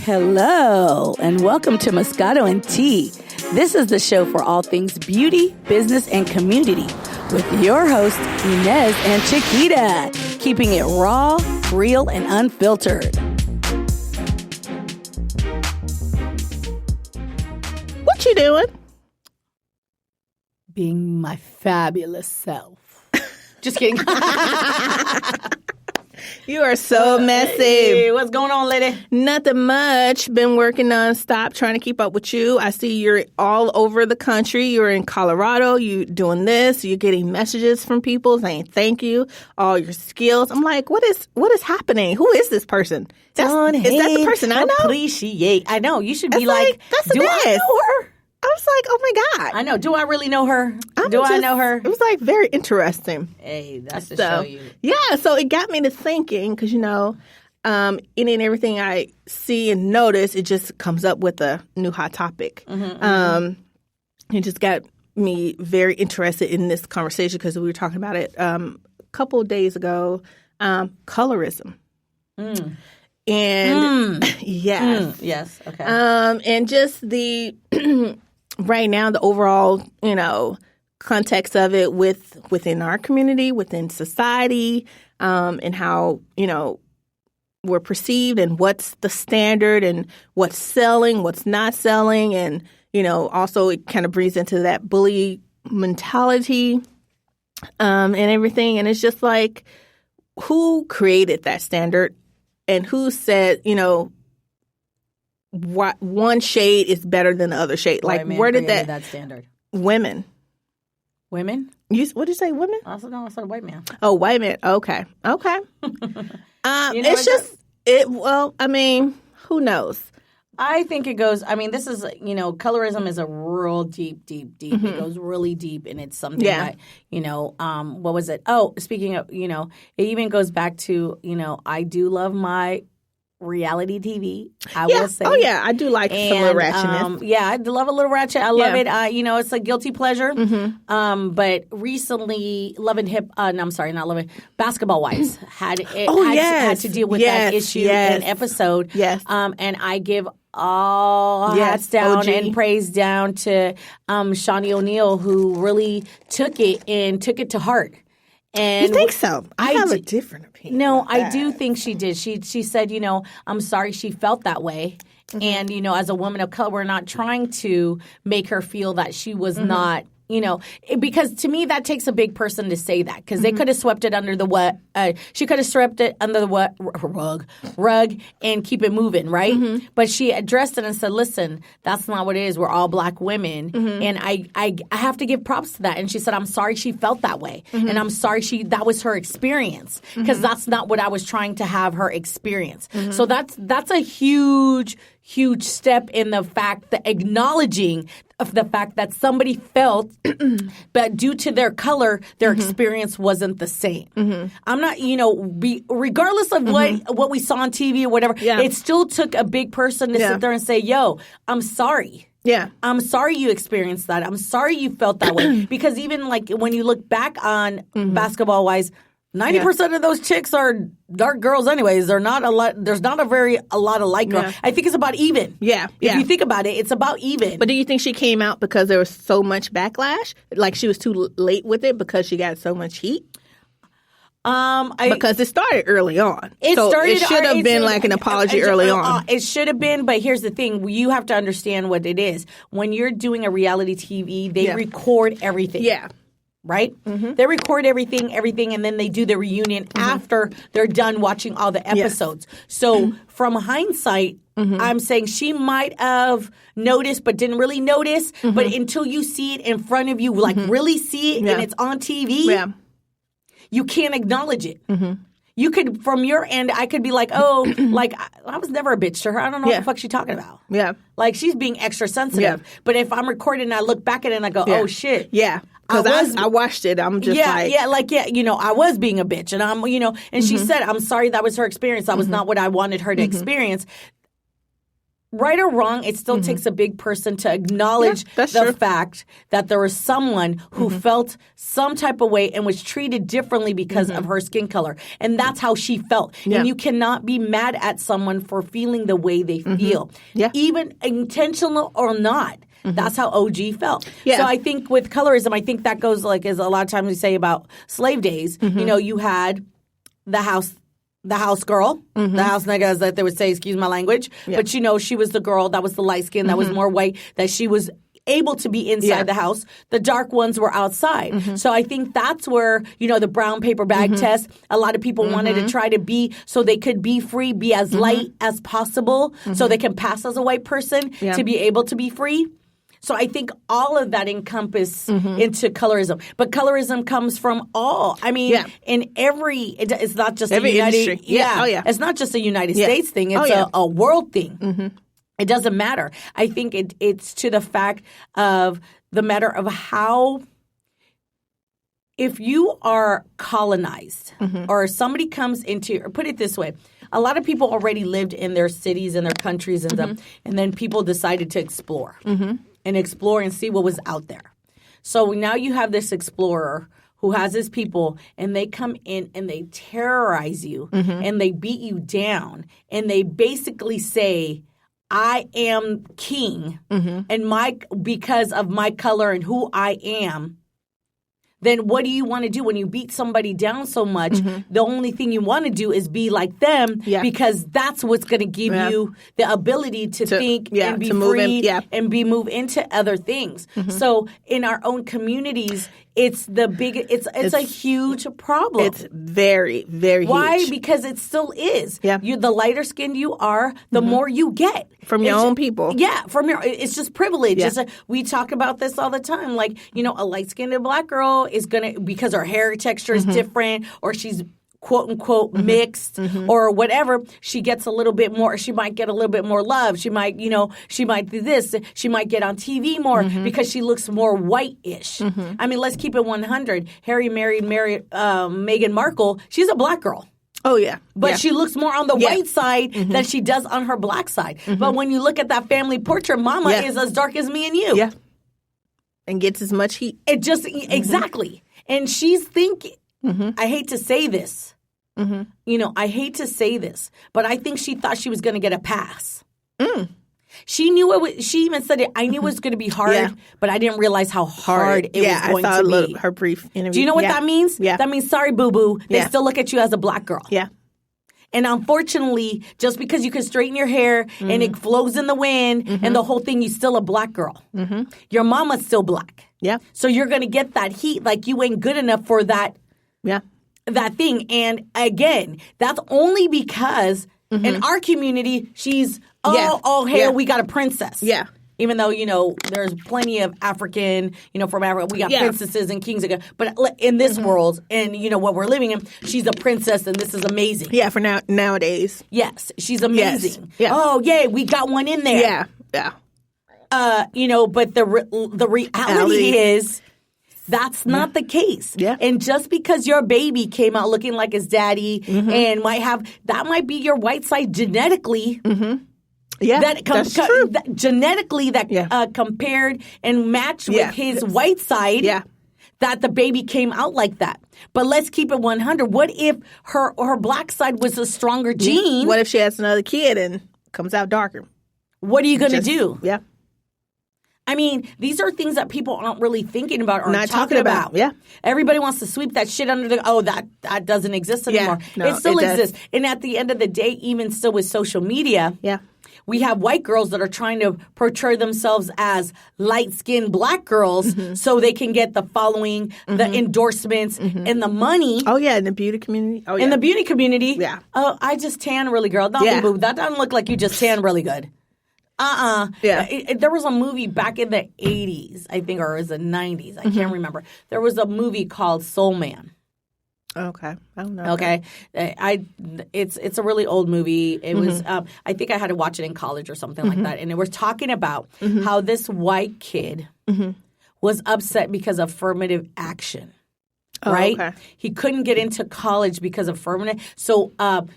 Hello, and welcome to Moscato and Tea. This is the show for all things beauty, business, and community with your hosts, Inez and Chiquita, keeping it raw, real, and unfiltered. What you doing? Being my fabulous self. Just kidding. You are so messy. Hey, what's going on, lady? Nothing much. Been working nonstop trying to keep up with you. I see you're all over the country. You're in Colorado. You doing this. You're getting messages from people saying thank you, all your skills. I'm like, what is happening? Who is this person? Is that the person I know? Appreciate. I know. You should be like, that's do I know her? I was like, oh my God. I know. Do I really know her? I know her? It was like very interesting. Hey, that's to show you. Yeah, so it got me to thinking because, any and everything I see and notice, it just comes up with a new hot topic. It just got me very interested in this conversation because we were talking about it a couple of days ago, colorism. And yes, okay. And just the right now, the overall, context of it within our community, within society, and how, we're perceived and what's the standard and what's selling, what's not selling. And, also it kind of brings into that bully mentality and everything. And it's just like, who created that standard and who said, what one shade is better than the other shade? Like, where did that standard? Women. What did you say? Women? I said white man. Oh, white man. Okay. Who knows? I think it goes. This is colorism is a real deep. It goes really deep, and it's something that what was it? Oh, speaking of, it even goes back to I do love my reality TV. I will say. Oh yeah, I do like some little ratchetness. I do love a little ratchet. I love it. It's a guilty pleasure. But recently, Basketball Wives had to deal with that issue in an episode. Yes. And I give all hats down OG. And praise down to Shawnee O'Neal, who really took it to heart. And you think so? I have a different opinion. No, I do think she did. She said, I'm sorry she felt that way. And, as a woman of color, we're not trying to make her feel that she was not, because to me that takes a big person to say that because they could have swept it under the she could have swept it under the rug and keep it moving, right? But she addressed it and said, listen, that's not what it is. We're all black women. And I have to give props to that. And she said, I'm sorry she felt that way. And I'm sorry that was her experience because that's not what I was trying to have her experience. So that's a huge step in the fact that acknowledging of the fact that somebody felt, but due to their color, their experience wasn't the same. I'm not, regardless of what we saw on TV or whatever, it still took a big person to sit there and say, yo, I'm sorry. Yeah. I'm sorry you experienced that. I'm sorry you felt that way. Because even like when you look back on Basketball Wives, 90% of those chicks are dark girls anyways. They're not a lot. There's not a lot of light girl. Yeah. I think it's about even. Yeah. If you think about it, it's about even. But do you think she came out because there was so much backlash? Like she was too late with it because she got so much heat? Because it started early on. It should have been like an apology early on. It should have been, but here's the thing. You have to understand what it is. When you're doing a reality TV, they record everything. Yeah. Right? They record everything, and then they do the reunion after they're done watching all the episodes. So from hindsight, I'm saying she might have noticed but didn't really notice. But until you see it in front of you, like really see it and it's on TV, you can't acknowledge it. You could, from your end, I could be like, oh, like, I was never a bitch to her. I don't know what the fuck she's talking about. Yeah. Like, she's being extra sensitive. Yeah. But if I'm recording and I look back at it and I go, oh, shit. Yeah. Because I watched it. I'm just I was being a bitch. And and she said, I'm sorry that was her experience. That was not what I wanted her to experience. right or wrong, it still takes a big person to acknowledge the fact that there was someone who felt some type of way and was treated differently because of her skin color. And that's how she felt. Yeah. And you cannot be mad at someone for feeling the way they feel, even intentional or not. That's how OG felt. Yeah. So I think with colorism, I think that goes like as a lot of times we say about slave days, you know, you had the house girl, the house nigga, as that they would say, excuse my language. Yeah. But, you know, she was the girl that was the light skin, that was more white, that she was able to be inside the house. The dark ones were outside. So I think that's where, you know, the brown paper bag test, a lot of people wanted to try to be so they could be free, be as light as possible so they can pass as a white person to be able to be free. So I think all of that encompass into colorism. But colorism comes from all. I mean, in it's not just every a United industry. It's not just a United States thing. It's a world thing. It doesn't matter. I think it's to the fact of the matter of how if you are colonized or somebody comes into, or put it this way, a lot of people already lived in their cities and their countries and stuff, and then people decided to explore. And explore and see what was out there. So now you have this explorer who has his people, and they come in and they terrorize you, and they beat you down, and they basically say, I am king, and because of my color and who I am. Then what do you want to do when you beat somebody down so much? The only thing you want to do is be like them because that's what's going to give you the ability to think and be free and move into other things. So in our own communities, it's a huge problem. It's very, very Why? huge. Because it still is. Yeah. The lighter skinned you are, the more you get. From your own people. Yeah, it's just privilege. Yeah. We talk about this all the time. Like, you know, a light skinned black girl is going to, because her hair texture is different, or she's quote unquote mixed or whatever, she gets a little bit more, she might get a little bit more love. She might do this. She might get on TV more because she looks more white-ish. I mean, let's keep it 100. Harry married Meghan Markle. She's a black girl. Oh, yeah. But she looks more on the white side than she does on her black side. But when you look at that family portrait, mama is as dark as me and you. Yeah. And gets as much heat. It just, exactly. And she's thinking, I hate to say this. You know, I hate to say this, but I think she thought she was going to get a pass. She knew she even said it. I knew it was going to be hard, but I didn't realize how hard it was going to be. Her brief interview. Do you know what that means? Yeah. That means, sorry, boo-boo, they still look at you as a black girl. Yeah. And unfortunately, just because you can straighten your hair and it flows in the wind and the whole thing, you're still a black girl. Your mama's still black. Yeah. So you're going to get that heat like you ain't good enough for that. Yeah. That thing. And again, that's only because in our community, she's, we got a princess. Yeah. Even though, you know, there's plenty of African, you know, from Africa, we got princesses and kings. But in this world, and, you know, what we're living in, she's a princess and this is amazing. Yeah, for nowadays. Yes, she's amazing. Yes. Yeah. Oh, yay, we got one in there. Yeah, yeah. You know, but the reality is that's not the case. Yeah. And just because your baby came out looking like his daddy and that might be your white side genetically. Yeah, that's true. Genetically, compared and matched with his white side. Yeah. That the baby came out like that. But let's keep it 100. What if her black side was a stronger gene? What if she has another kid and comes out darker? What are you going to do? Yeah. I mean, these are things that people aren't really thinking about or not talking about. Yeah. Everybody wants to sweep that shit under that doesn't exist anymore. No, it still does. exists. And at the end of the day, even still with social media, we have white girls that are trying to portray themselves as light-skinned black girls so they can get the following, the endorsements, and the money. Oh, yeah, in the beauty community. Oh, yeah. In the beauty community. Yeah. Oh, I just tan really, girl. Don't that doesn't look like you just tan really good. Yeah. There was a movie back in the 80s, I think, or it was the 90s. I can't remember. There was a movie called Soul Man. Okay. I don't know. Okay. It's a really old movie. It was, I think I had to watch it in college or something like that. And they were talking about how this white kid was upset because of affirmative action. right? okay. He couldn't get into college because of affirmative. So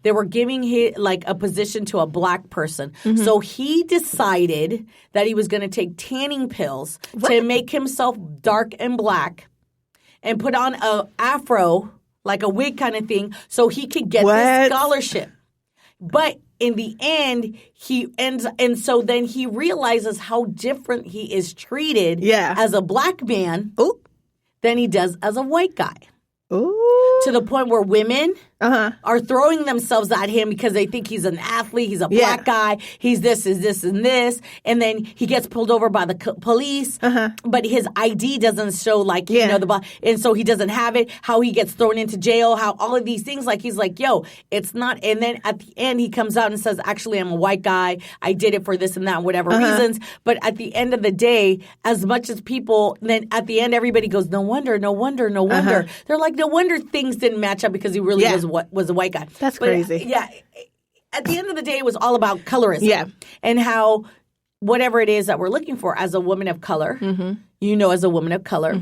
they were giving him like a position to a black person. So he decided that he was going to take tanning pills to make himself dark and black and put on a afro, like a wig kind of thing, so he could get this scholarship. But in the end, and so then he realizes how different he is treated as a black man than he does as a white guy. Ooh. To the point where women are throwing themselves at him because they think he's an athlete, he's a black guy, he's this, is this, and this. And then he gets pulled over by the police, but his ID doesn't show, like, you know, and so he doesn't have it, how he gets thrown into jail, how all of these things, like, he's like, yo, it's not. And then at the end, he comes out and says, actually, I'm a white guy. I did it for this and that, whatever reasons. But at the end of the day, as much as people, then at the end, everybody goes, no wonder, no wonder, no wonder. They're like, no wonder things didn't match up because he really was a white guy. That's crazy. Yeah. At the end of the day, it was all about colorism. Yeah. And how whatever it is that we're looking for as a woman of color, you know, as a woman of color,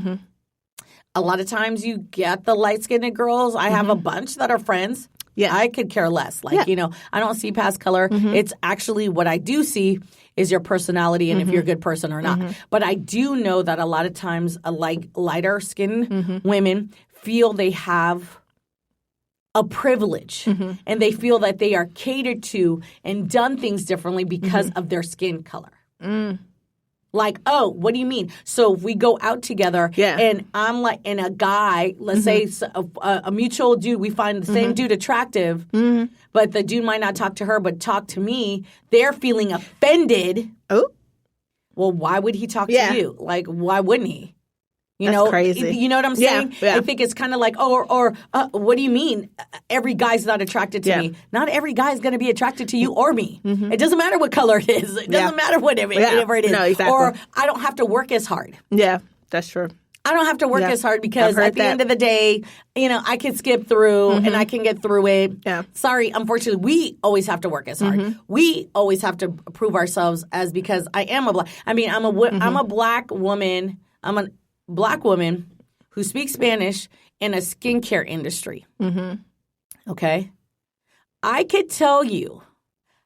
a lot of times you get the light-skinned girls. I have a bunch that are friends. Yeah. I could care less. Like, you know, I don't see past color. It's actually what I do see is your personality and if you're a good person or not. But I do know that a lot of times lighter skinned women feel they have a privilege and they feel that they are catered to and done things differently because of their skin color. Like, oh, what do you mean? So if we go out together and I'm like, and a guy, let's say a mutual dude, we find the same dude attractive, but the dude might not talk to her, but talk to me, they're feeling offended. Oh. Well, why would he talk to you? Like, why wouldn't he? You That's know, crazy. You know what I'm saying? I think it's kind of like, what do you mean? Every guy's not attracted to me. Not every guy is going to be attracted to you or me. It doesn't matter what color it is. It doesn't matter whatever it is. No, exactly. Or I don't have to work as hard. Yeah, that's true. I don't have to work as hard because at the end of the day, you know, I can skip through and I can get through it. Yeah. Sorry, unfortunately, we always have to work as hard. We always have to prove ourselves as because I am a black. I mean, I'm a black woman. I'm a black woman who speaks Spanish in a skincare industry. Okay? I could tell you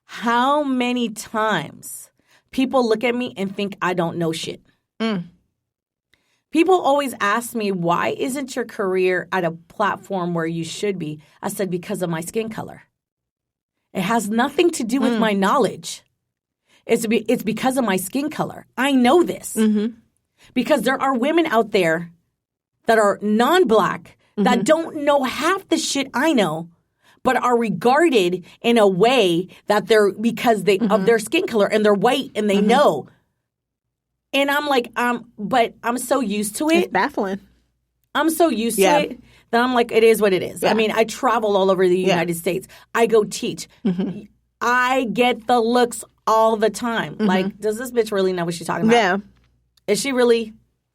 how many times people look at me and think I don't know shit. People always ask me, why isn't your career at a platform where you should be? I said, because of my skin color. It has nothing to do with my knowledge. It's because of my skin color. I know this. Because there are women out there that are non-black that don't know half the shit I know, but are regarded in a way that they're because of their skin color and they're white and they know. And I'm like, but I'm so used to it. It's baffling. I'm so used to it that I'm like, it is what it is. I mean, I travel all over the United States. I go teach. I get the looks all the time. Like, does this bitch really know what she's talking about? Yeah. Is she really?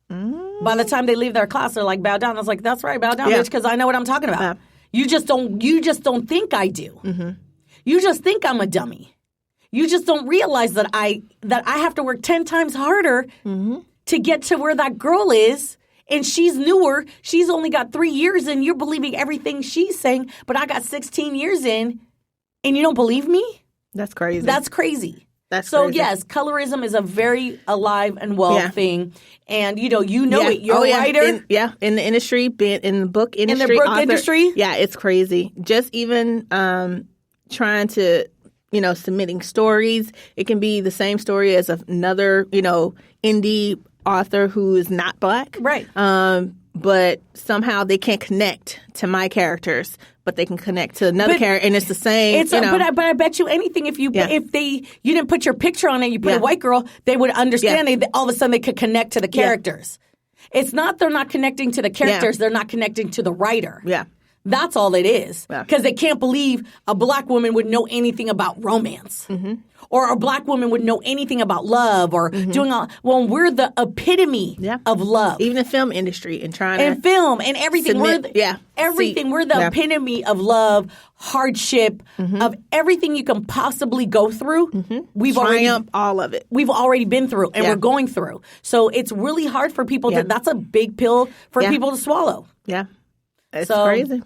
By the time they leave their class, they're like, bow down. I was like, that's right, bow down, bitch, because I know what I'm talking about. You just don't think I do. You just think I'm a dummy. You just don't realize that I have to work 10 times harder to get to where that girl is. And she's newer. She's only got 3 years in. You're believing everything she's saying, but I got 16 years in, and you don't believe me? That's crazy. That's crazy. That's so crazy. Yes, colorism is a very alive and well thing, and you know it. You're a writer, in the industry, in the book industry, in the book industry. Yeah, it's crazy. Just even trying to, submitting stories. It can be the same story as another, indie author who is not black, right? But somehow they can't connect to my characters, but they can connect to another character, and it's the same. But I bet you anything if you didn't put your picture on it, you put a white girl, they would understand. All of a sudden they could connect to the characters. It's not they're not connecting to the characters; they're not connecting to the writer. Yeah. That's all it is. Because they can't believe a black woman would know anything about romance. Or a black woman would know anything about love or doing all. Well, we're the epitome of love. Even the film industry and film and everything. Submit, we're the epitome of love, hardship, of everything you can possibly go through. We've all of it. We've already been through and we're going through. So it's really hard for people to. That's a big pill for people to swallow. Yeah. It's crazy.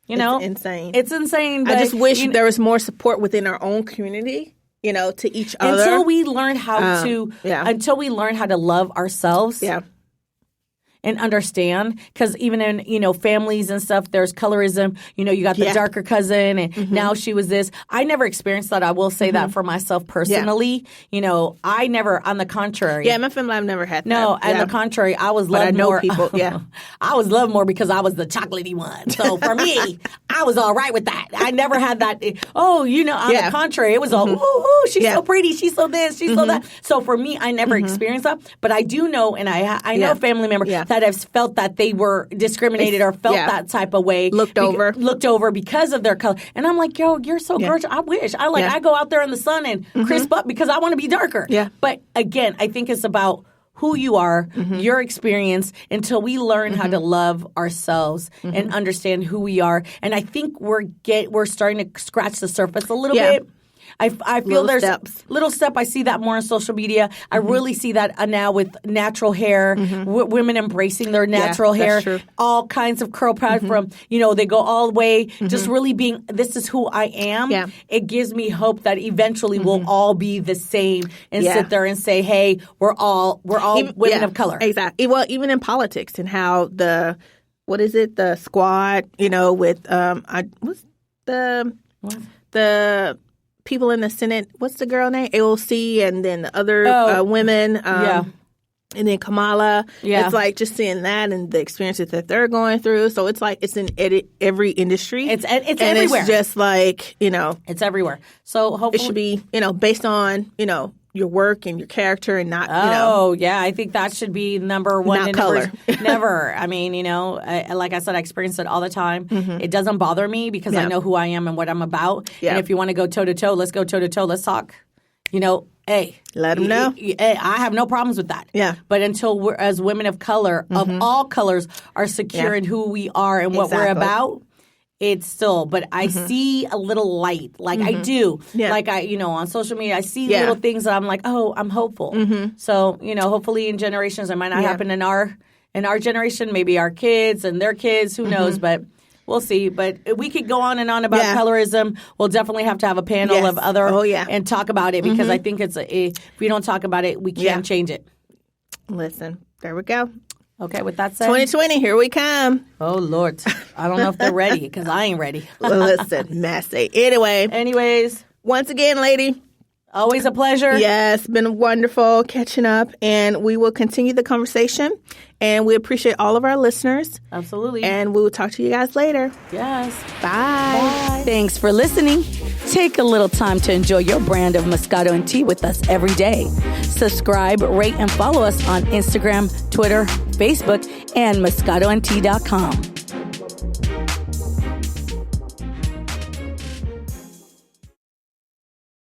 You know, it's insane. It's insane. I just wish there was more support within our own community, to each other. Until we learn how until we learn how to love ourselves. Yeah. And understand, because even in, families and stuff, there's colorism. You got the darker cousin, and now she was this. I never experienced that. I will say that for myself personally. Yeah. I never, on the contrary. Yeah, my family, I've never had that. No, on the contrary, I was loved more. People, yeah. I was loved more because I was the chocolatey one. So for me, I was all right with that. I never had that, on the contrary, it was all, ooh, she's so pretty, she's so this, she's so that. So for me, I never experienced that. But I do know, and I know family members that have felt that they were discriminated or felt that type of way. Looked over because of their color. And I'm like, yo, you're so gorgeous. I wish. I go out there in the sun and crisp up because I want to be darker. Yeah. But again, I think it's about who you are, your experience, until we learn how to love ourselves and understand who we are. And I think we're starting to scratch the surface a little bit. I feel little there's steps. Little step. I see that more on social media. I really see that now with natural hair, women embracing their natural hair, true. all kinds of curl pads from, they go all the way, just really being, this is who I am. Yeah. It gives me hope that eventually we'll all be the same and sit there and say, hey, we're all women of color. Exactly. Well, even in politics and how the squad, with, the people in the Senate, what's the girl name? AOC, and then the other women. And then Kamala. Yeah. It's like just seeing that and the experiences that they're going through. So it's like it's in every industry. It's everywhere. It's just like, It's everywhere. So hopefully. It should be, based on, your work and your character and not, yeah. I think that should be number one. Not color. Never. I mean, like I said, I experience it all the time. It doesn't bother me because I know who I am and what I'm about. Yeah. And if you want to go toe-to-toe, let's go toe-to-toe. Let's talk. Hey. Let them know. I have no problems with that. Yeah. But until we're, as women of color, of all colors, are secure in who we are and what we're about, it's still, but I see a little light. Like I do. Yeah. Like on social media, I see little things that I'm like, oh, I'm hopeful. So, hopefully in generations, it might not happen in our generation, maybe our kids and their kids, who knows, but we'll see. But we could go on and on about colorism. We'll definitely have to have a panel of other and talk about it because I think if we don't talk about it, we can't change it. Listen, there we go. Okay, with that said. 2020, here we come. Oh, Lord. I don't know if they're ready because I ain't ready. Listen, messy. Anyways. Once again, lady. Always a pleasure. Yes, been wonderful catching up, and we will continue the conversation, and we appreciate all of our listeners. Absolutely. And we will talk to you guys later. Yes. Bye. Thanks for listening. Take a little time to enjoy your brand of Moscato and tea with us every day. Subscribe, rate, and follow us on Instagram, Twitter, Facebook, and MoscatoandTea.com.